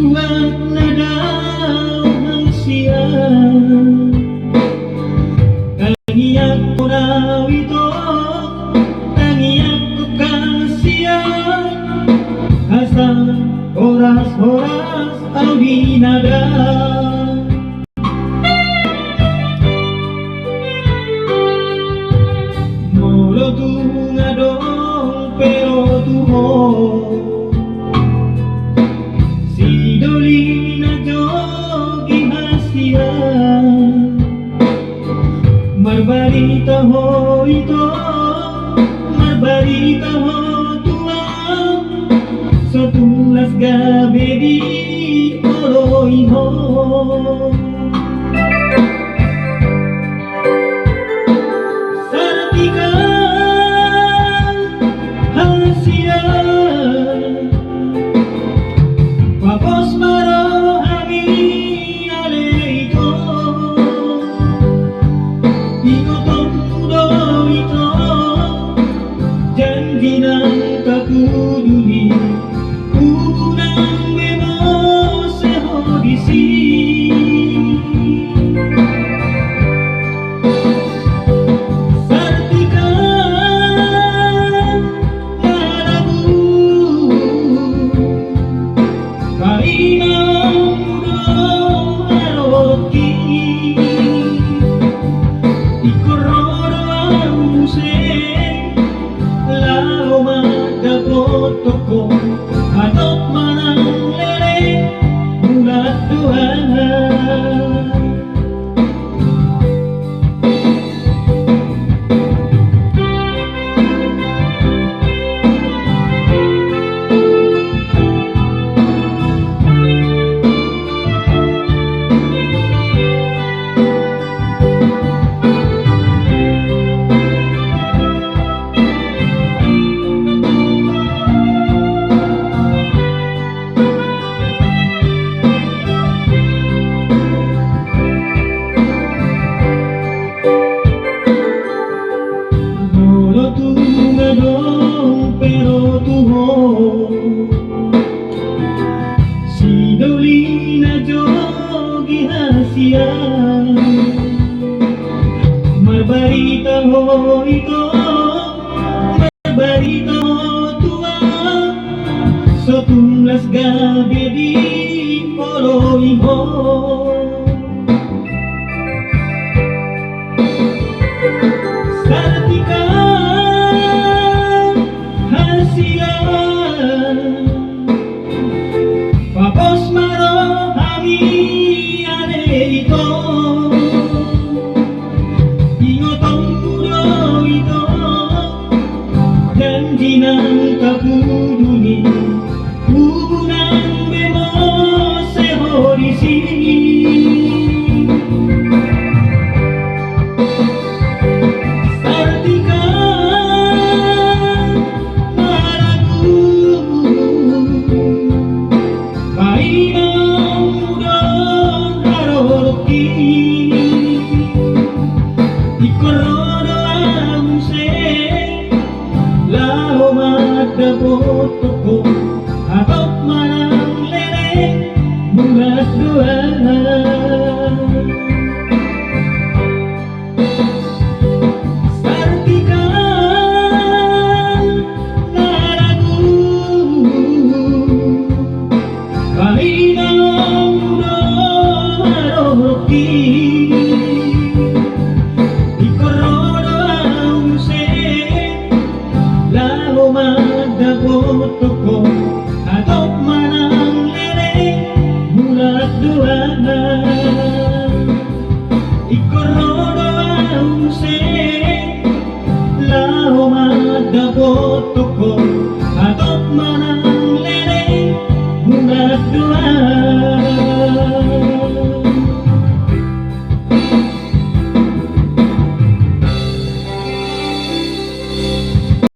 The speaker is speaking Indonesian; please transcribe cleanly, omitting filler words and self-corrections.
tuwag na daw ang siya. Tangiyak ko raw ito, tangiyak ko kasiya. Hasta oras-oras ang binada. Molo tunga dong pero tuho si dolina jogi hasia. Marbarita ho ito, marbarita ho tua, so tulas gabi di oroy ho. Saratikan hasia, wapos maro ami aleito, ikotong mudo ito, janji ng kakuduli, unang memo se hodisi. Sartikan lalabu, kainang mudo aroki, ikororo ang musik, lao magdapot toko, atot manang lele, mulat duhan. Molo tunga dong pero tuho si dolina jogi hasia. Marbarita ho ito, marbarita ho tua, so tulas gabi di oroy ho. Saratikan hasia, wapos maro ami aleito, ingotong mudo ito, janji ng kakuduli, unang memo se hodisi. Ikororo ang musik, lao magdapot toko, atot manang lele, mulat duhan. Sartikan lalagu, kainang mudo aroki, ikororo ang musik, lao magdapot toko, atot manang lele, mulat duhan. Ikororo ang musik, lao magdapot toko, atot manang lele, mulat duhan.